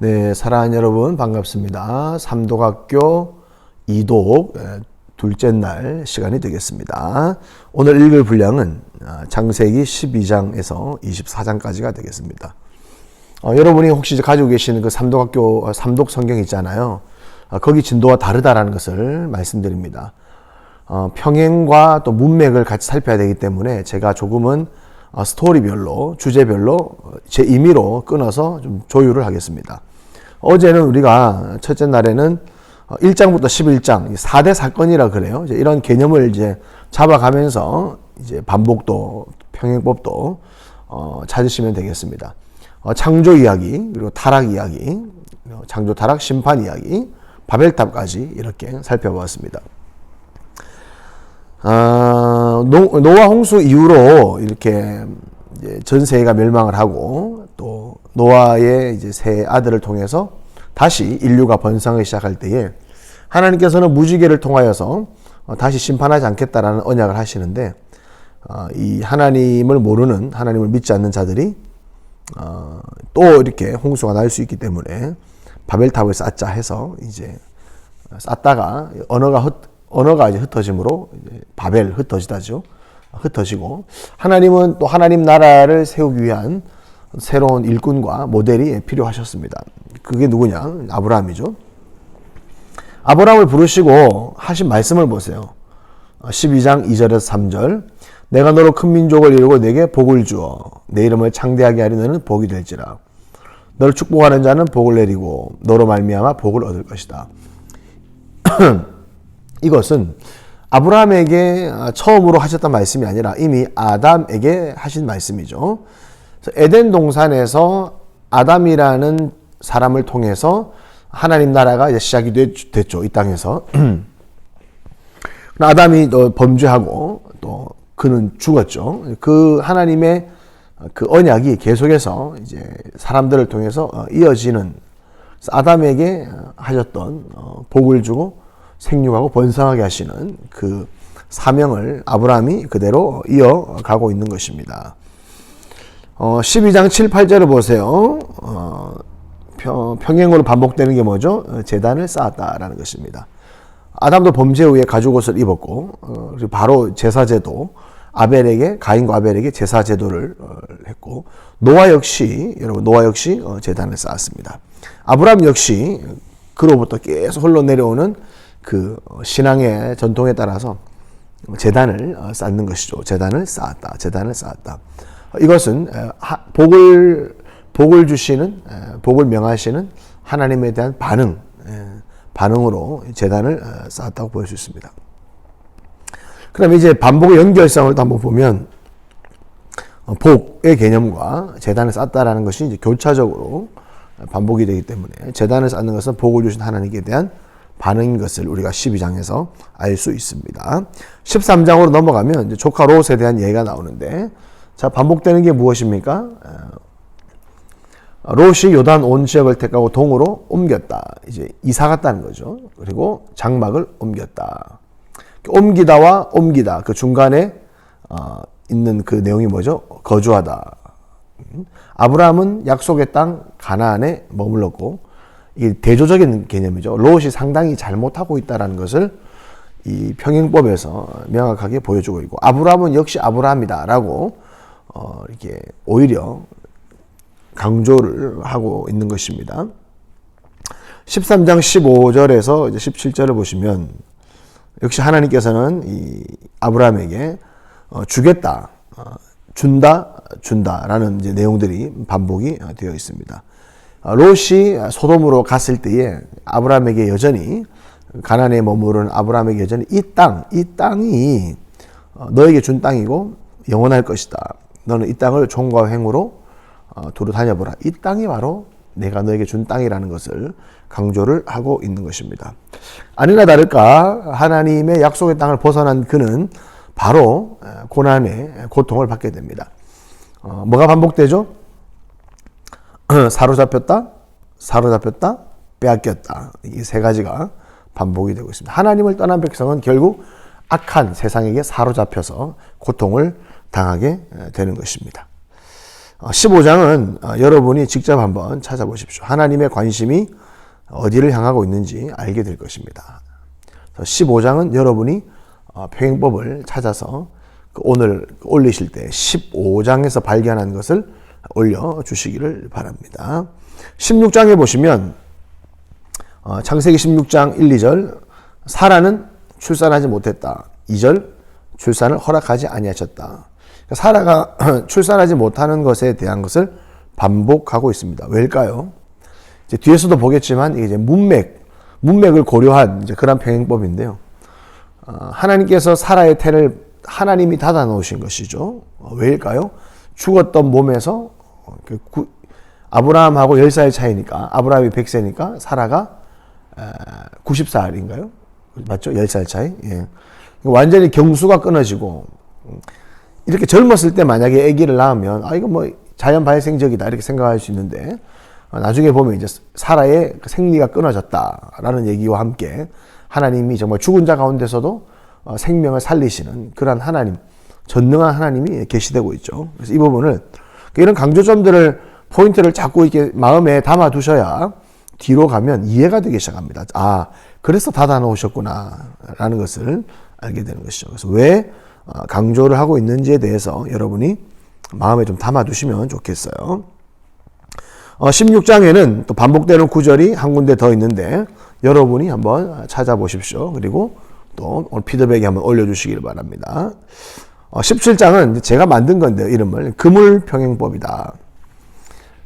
네, 사랑하는 여러분 반갑습니다. 삼독학교 이독 둘째 날 시간이 되겠습니다. 오늘 읽을 분량은 창세기 12장에서 24장까지가 되겠습니다. 여러분이 혹시 가지고 계시는 그 삼독학교 삼독 성경 있잖아요. 거기 진도와 다르다라는 것을 말씀드립니다. 평행과 또 문맥을 같이 살펴야 되기 때문에 제가 조금은 스토리별로, 주제별로 제 임의로 끊어서 좀 조율을 하겠습니다. 어제는 우리가 첫째 날에는 1장부터 11장 4대 사건이라 그래요. 이제 이런 개념을 이제 잡아가면서 이제 반복도, 평행법도 찾으시면 되겠습니다. 창조 이야기, 그리고 타락 이야기, 창조, 타락, 심판 이야기, 바벨탑까지 이렇게 살펴보았습니다. 노아 홍수 이후로 이렇게 이제 전 세계가 멸망을 하고 또 노아의 이제 세 아들을 통해서 다시 인류가 번성을 시작할 때에 하나님께서는 무지개를 통하여서 다시 심판하지 않겠다라는 언약을 하시는데 이 하나님을 모르는, 하나님을 믿지 않는 자들이 또 이렇게 홍수가 날 수 있기 때문에 바벨탑을 쌓자 해서 이제 쌓다가 언어가 이제 흩어짐으로 이제 바벨 흩어지다죠. 흩어지고 하나님은 또 하나님 나라를 세우기 위한 새로운 일꾼과 모델이 필요하셨습니다. 그게 누구냐? 아브라함이죠. 아브라함을 부르시고 하신 말씀을 보세요. 12장 2절에서 3절. 내가 너로 큰 민족을 이루고 내게 복을 주어 내 이름을 창대하게 하리. 너는 복이 될지라. 너를 축복하는 자는 복을 내리고 너로 말미암아 복을 얻을 것이다. 이것은 아브라함에게 처음으로 하셨던 말씀이 아니라 이미 아담에게 하신 말씀이죠. 에덴 동산에서 아담이라는 사람을 통해서 하나님 나라가 이제 시작이 됐죠. 이 땅에서. 아담이 범죄하고 또 그는 죽었죠. 그 하나님의 그 언약이 계속해서 이제 사람들을 통해서 이어지는, 아담에게 하셨던 복을 주고 생육하고 번성하게 하시는 그 사명을 아브라함이 그대로 이어가고 있는 것입니다. 12장 7, 8절을 보세요. 평행으로 반복되는 게 뭐죠? 제단을 쌓았다라는 것입니다. 아담도 범죄 후에 가죽옷을 입었고 그리고 바로 제사제도, 가인과 아벨에게 제사제도를 했고, 노아 역시 제단을 쌓았습니다. 아브라함 역시 그로부터 계속 흘러내려오는 그 신앙의 전통에 따라서 제단을 쌓는 것이죠. 제단을 쌓았다. 이것은 복을 주시는, 복을 명하시는 하나님에 대한 반응으로 제단을 쌓았다고 볼 수 있습니다. 그럼 이제 반복의 연결성을 또 한번 보면 복의 개념과 제단을 쌓았다라는 것이 이제 교차적으로 반복이 되기 때문에 제단을 쌓는 것은 복을 주신 하나님께 대한 반응인 것을 우리가 12장에서 알 수 있습니다. 13장으로 넘어가면 이제 조카 롯에 대한 얘기가 나오는데, 자, 반복되는 게 무엇입니까? 롯이 요단 온 지역을 택하고 동으로 옮겼다. 이제 이사 갔다는 거죠. 그리고 장막을 옮겼다. 옮기다와 옮기다, 그 중간에 있는 그 내용이 뭐죠? 거주하다. 아브라함은 약속의 땅 가나안에 머물렀고, 이 대조적인 개념이죠. 롯이 상당히 잘못하고 있다는 것을 이 평행법에서 명확하게 보여주고 있고, 아브라함은 역시 아브라함이다라고 이렇게 오히려 강조를 하고 있는 것입니다. 13장 15절에서 이제 17절을 보시면 역시 하나님께서는 이 아브라함에게 주겠다, 준다라는 이제 내용들이 반복이 되어 있습니다. 롯이 소돔으로 갔을 때에 아브라함에게 여전히, 가나안에 머무르는 아브라함에게 여전히 이 땅이 너에게 준 땅이고 영원할 것이다. 너는 이 땅을 종과 횡으로 두루 다녀보라. 이 땅이 바로 내가 너에게 준 땅이라는 것을 강조를 하고 있는 것입니다. 아니나 다를까 하나님의 약속의 땅을 벗어난 그는 바로 고난의 고통을 받게 됩니다. 뭐가 반복되죠? 사로잡혔다, 빼앗겼다. 이 세 가지가 반복이 되고 있습니다. 하나님을 떠난 백성은 결국 악한 세상에게 사로잡혀서 고통을 당하게 되는 것입니다. 15장은 여러분이 직접 한번 찾아보십시오. 하나님의 관심이 어디를 향하고 있는지 알게 될 것입니다. 15장은 여러분이 평행법을 찾아서 오늘 올리실 때 15장에서 발견한 것을 올려주시기를 바랍니다. 16장에 보시면 창세기 16장 1, 2절 사라는 출산하지 못했다. 2절 출산을 허락하지 아니하셨다. 사라가 출산하지 못하는 것에 대한 것을 반복하고 있습니다. 왜일까요? 이제 뒤에서도 보겠지만 이게 이제 문맥을 고려한 이제 그런 평행법인데요. 하나님께서 사라의 태를 하나님이 닫아 놓으신 것이죠. 왜일까요? 죽었던 몸에서 아브라함하고 10살 차이니까 아브라함이 100세니까 사라가 90살인가요? 맞죠? 10살 차이. 예. 완전히 경수가 끊어지고 이렇게 젊었을 때 만약에 아기를 낳으면 이거 뭐 자연 발생적이다 이렇게 생각할 수 있는데 나중에 보면 이제 사라의 생리가 끊어졌다라는 얘기와 함께 하나님이 정말 죽은 자 가운데서도 생명을 살리시는 그러한 하나님, 전능한 하나님이 계시되고 있죠. 그래서 이 부분을 이런 강조점들을 포인트를 자꾸 이렇게 마음에 담아 두셔야 뒤로 가면 이해가 되기 시작합니다. 그래서 닫아 놓으셨구나라는 것을 알게 되는 것이죠. 그래서 왜 강조를 하고 있는지에 대해서 여러분이 마음에 좀 담아 두시면 좋겠어요. 16장에는 또 반복되는 구절이 한 군데 더 있는데 여러분이 한번 찾아보십시오. 그리고 또 오늘 피드백에 한번 올려주시길 바랍니다. 17장은 제가 만든 건데 이름을 그물평행법이다.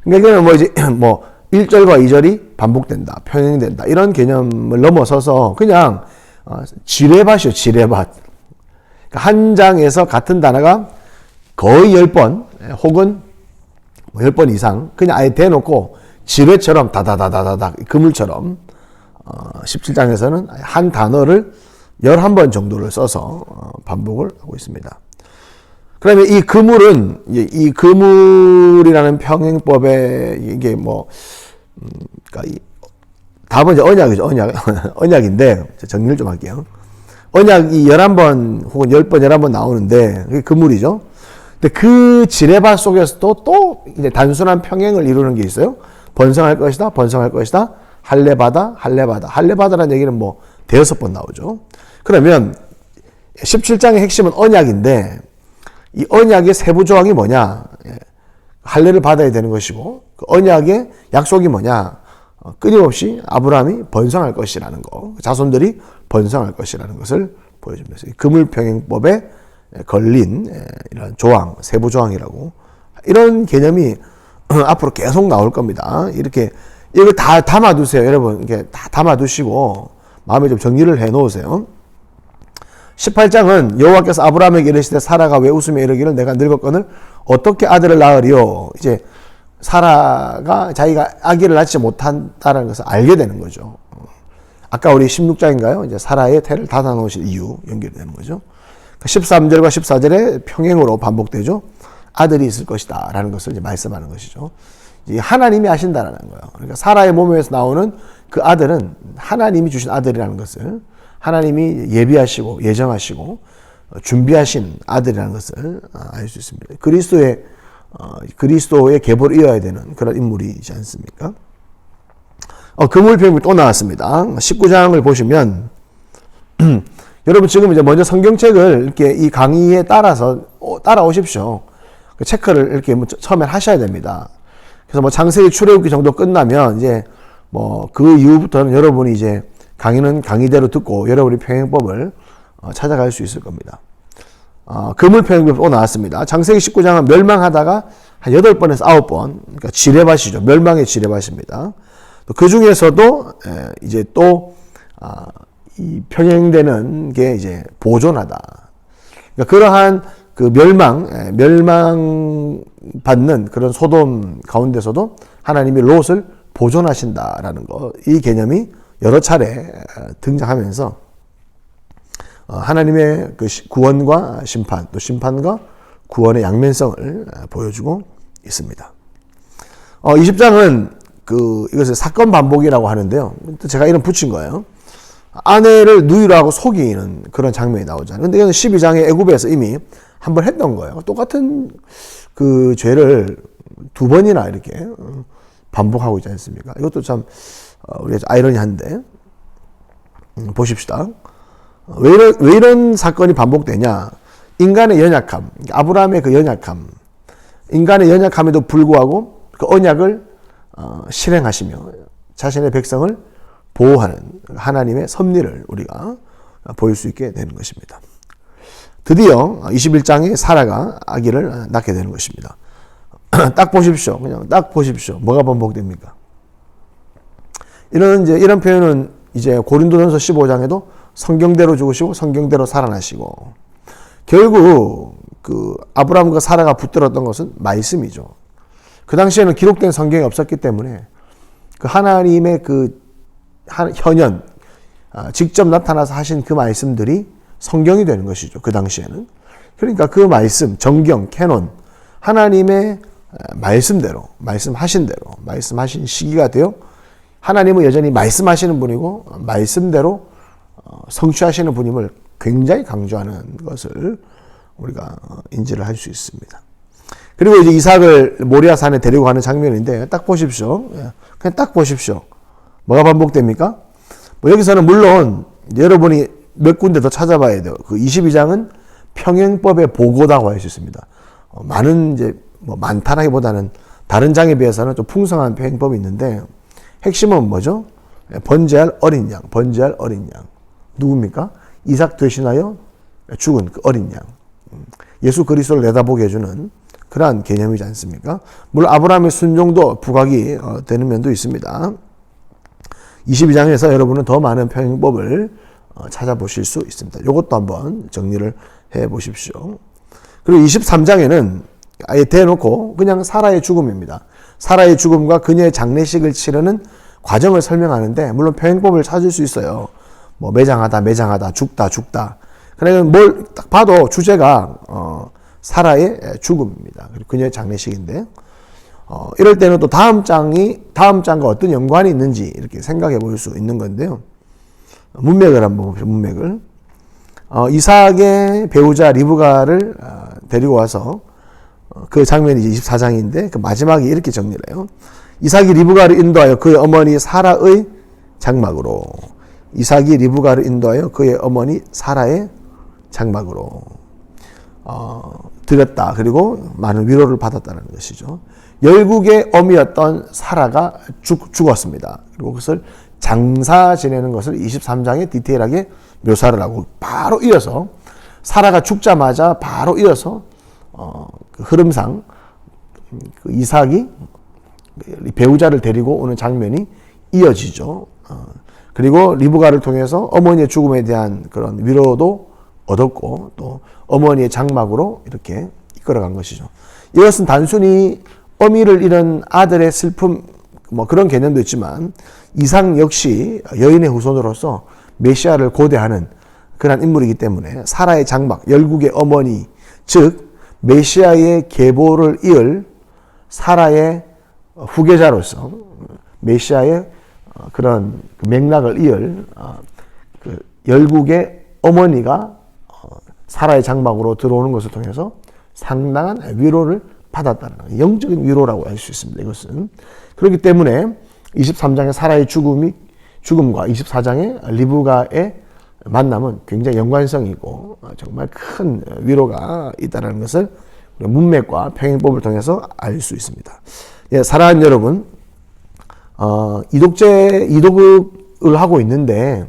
그러니까 이거는 뭐 이제 뭐 1절과 2절이 반복된다, 평행된다 이런 개념을 넘어서서 그냥 지뢰밭이요, 지뢰밭. 그러니까 한 장에서 같은 단어가 거의 10번 혹은 10번 이상 그냥 아예 대놓고 지뢰처럼 다다다다다다 그물처럼 17장에서는 한 단어를 11번 정도를 써서 반복을 하고 있습니다. 그러면 이 그물은 이 그물이라는 평행법에 이게 뭐 그러니까 답은 이제 언약이죠. 언약인데 정리를 좀 할게요. 언약이 11번 혹은 10번 11번 나오는데 그게 그물이죠. 근데 그 지뢰밭 속에서도 또 이제 단순한 평행을 이루는 게 있어요. 번성할 것이다. 번성할 것이다. 할례받아. 할례받아. 할례받아라는 얘기는 뭐 대여섯 번 나오죠. 그러면 17장의 핵심은 언약인데 이 언약의 세부 조항이 뭐냐? 할례를 받아야 되는 것이고 그 언약의 약속이 뭐냐? 끊임없이 아브라함이 번성할 것이라는 거, 자손들이 번성할 것이라는 것을 보여줍니다. 그물평행법에 걸린 이런 조항, 세부 조항이라고 이런 개념이 앞으로 계속 나올 겁니다. 이렇게 이걸 다 담아두세요, 여러분. 이렇게 다 담아두시고 마음에 좀 정리를 해놓으세요. 18장은 여호와께서 아브라함에게 이르시되 사라가 왜 웃으며 이르기를 내가 늙었거늘 어떻게 아들을 낳으리요. 이제 사라가 자기가 아기를 낳지 못한다는 것을 알게 되는 거죠. 아까 우리 16장인가요? 이제 사라의 태를 닫아 놓으실 이유 연결이 되는 거죠. 13절과 14절에 평행으로 반복되죠. 아들이 있을 것이다 라는 것을 이제 말씀하는 것이죠. 하나님이 하신다라는 거예요. 그러니까 사라의 몸에서 나오는 그 아들은 하나님이 주신 아들이라는 것을 하나님이 예비하시고 예정하시고 준비하신 아들이라는 것을 알 수 있습니다. 그리스도의 계보를 이어야 되는 그런 인물이지 않습니까? 그물평행이 또 나왔습니다. 19장을 보시면 여러분 지금 이제 먼저 성경책을 이렇게 이 강의에 따라오십시오. 체크를 이렇게 처음에 하셔야 됩니다. 그래서 뭐 창세기 출애굽기 정도 끝나면 이제 뭐 그 이후부터는 여러분이 이제 강의는 강의대로 듣고 여러분이 평행법을 찾아갈 수 있을 겁니다. 그물평행법 또 나왔습니다. 창세기 19장은 멸망하다가 한 8번에서 9번, 그러니까 지뢰밭이죠. 멸망의 지뢰밭입니다. 그 중에서도 이제 또 이 평행되는 게 이제 보존하다. 그러니까 그러한 그 멸망받는 그런 소돔 가운데서도 하나님이 롯을 보존하신다라는 거, 이 개념이 여러 차례 등장하면서 하나님의 그 구원과 심판, 또 심판과 구원의 양면성을 보여주고 있습니다. 20장은 이것을 사건 반복이라고 하는데요. 제가 이름 붙인 거예요. 아내를 누이로 하고 속이는 그런 장면이 나오잖아요. 근데 이건 12장의 애굽에서 이미 한번 했던 거예요. 똑같은 그 죄를 두 번이나 이렇게 반복하고 있지 않습니까? 이것도 참 우리가 아이러니한데 보십시다. 왜 이런 사건이 반복되냐? 인간의 연약함, 아브라함의 그 연약함, 인간의 연약함에도 불구하고 그 언약을 실행하시며 자신의 백성을 보호하는 하나님의 섭리를 우리가 보일 수 있게 되는 것입니다. 드디어 21장에 사라가 아기를 낳게 되는 것입니다. 딱 보십시오. 그냥 딱 보십시오. 뭐가 반복됩니까? 이런 표현은 이제 고린도전서 15장에도 성경대로 죽으시고 성경대로 살아나시고, 결국 그 아브라함과 사라가 붙들었던 것은 말씀이죠. 그 당시에는 기록된 성경이 없었기 때문에 그 하나님의 그 현현, 직접 나타나서 하신 그 말씀들이 성경이 되는 것이죠. 그 당시에는. 그러니까 그 말씀, 정경, 캐논, 하나님의 말씀대로, 말씀하신 대로, 말씀하신 시기가 되어 하나님은 여전히 말씀하시는 분이고 말씀대로 성취하시는 분임을 굉장히 강조하는 것을 우리가 인지를 할 수 있습니다. 그리고 이제 이삭을 모리아산에 데리고 가는 장면인데 딱 보십시오. 그냥 딱 보십시오. 뭐가 반복됩니까? 여기서는 물론 여러분이 몇 군데 더 찾아봐야 돼요. 그 22장은 평행법의 보고라고 할 수 있습니다. 많은 이제 많다라기보다는 다른 장에 비해서는 좀 풍성한 평행법이 있는데 핵심은 뭐죠? 번제할 어린 양, 번제할 어린 양. 누굽니까? 이삭 대신하여 죽은 그 어린 양. 예수 그리스도를 내다보게 해주는 그러한 개념이지 않습니까? 물론 아브라함의 순종도 부각이 되는 면도 있습니다. 22장에서 여러분은 더 많은 평행법을 찾아보실 수 있습니다. 이것도 한번 정리를 해 보십시오. 그리고 23장에는 아예 대놓고 그냥 사라의 죽음입니다. 사라의 죽음과 그녀의 장례식을 치르는 과정을 설명하는데, 물론 평행법을 찾을 수 있어요. 뭐 매장하다, 죽다. 그러니까 뭘 딱 봐도 주제가 사라의 죽음입니다. 그리고 그녀의 장례식인데, 이럴 때는 또 다음 장과 어떤 연관이 있는지 이렇게 생각해 볼 수 있는 건데요. 문맥을 한번 봅시다. 문맥을. 이삭의 배우자 리브가를 데리고 와서 그 장면이 이제 24장인데 그 마지막에 이렇게 정리를 해요. 이삭이 리브가를 인도하여 그의 어머니 사라의 장막으로, 이삭이 리브가를 인도하여 그의 어머니 사라의 장막으로 들였다. 그리고 많은 위로를 받았다는 것이죠. 열국의 어미였던 사라가 죽었습니다. 그리고 그것을 장사 지내는 것을 23장에 디테일하게 묘사를 하고, 바로 이어서 사라가 죽자마자 바로 이어서 그 흐름상 그 이삭이 배우자를 데리고 오는 장면이 이어지죠. 그리고 리브가를 통해서 어머니의 죽음에 대한 그런 위로도 얻었고, 또 어머니의 장막으로 이렇게 이끌어간 것이죠. 이것은 단순히 어미를 잃은 아들의 슬픔, 뭐 그런 개념도 있지만 이삭 역시 여인의 후손으로서 메시아를 고대하는 그런 인물이기 때문에 사라의 장막, 열국의 어머니, 즉 메시아의 계보를 이을 사라의 후계자로서 메시아의 그런 맥락을 이을 그 열국의 어머니가 사라의 장막으로 들어오는 것을 통해서 상당한 위로를 받았다는 영적인 위로라고 할 수 있습니다. 이것은 그렇기 때문에 23장의 사라의 죽음과 24장의 리브가의 만남은 굉장히 연관성이 있고 정말 큰 위로가 있다는 것을 문맥과 평행법을 통해서 알 수 있습니다. 예, 사랑하는 여러분, 이독을 하고 있는데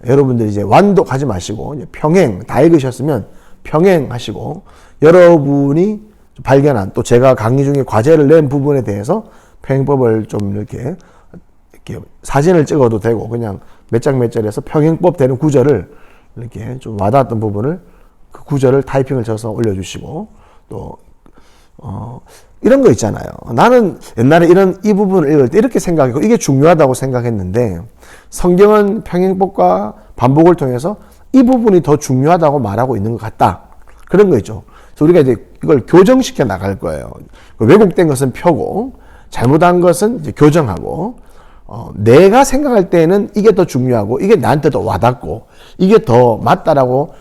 여러분들 이제 완독하지 마시고 평행, 다 읽으셨으면 평행하시고, 여러분이 발견한, 또 제가 강의 중에 과제를 낸 부분에 대해서 평행법을 좀 이렇게 사진을 찍어도 되고, 그냥 몇 장 몇 절에서 평행법 되는 구절을 이렇게 좀 와닿았던 부분을 그 구절을 타이핑을 쳐서 올려주시고, 또 이런 거 있잖아요. 나는 옛날에 이 부분을 읽을 때 이렇게 생각했고 이게 중요하다고 생각했는데 성경은 평행법과 반복을 통해서 이 부분이 더 중요하다고 말하고 있는 것 같다. 그런 거 있죠. 그래서 우리가 이제 이걸 교정시켜 나갈 거예요. 왜곡된 것은 펴고 잘못한 것은 이제 교정하고, 내가 생각할 때는 이게 더 중요하고 이게 나한테 더 와닿고 이게 더 맞다라고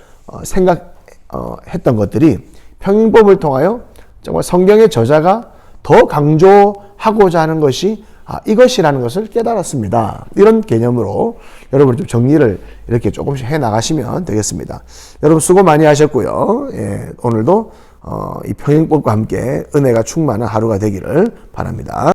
생각했던 것들이 평행법을 통하여 정말 성경의 저자가 더 강조하고자 하는 것이 이것이라는 것을 깨달았습니다. 이런 개념으로 여러분 좀 정리를 이렇게 조금씩 해 나가시면 되겠습니다. 여러분 수고 많이 하셨고요. 예, 오늘도 이 평행법과 함께 은혜가 충만한 하루가 되기를 바랍니다.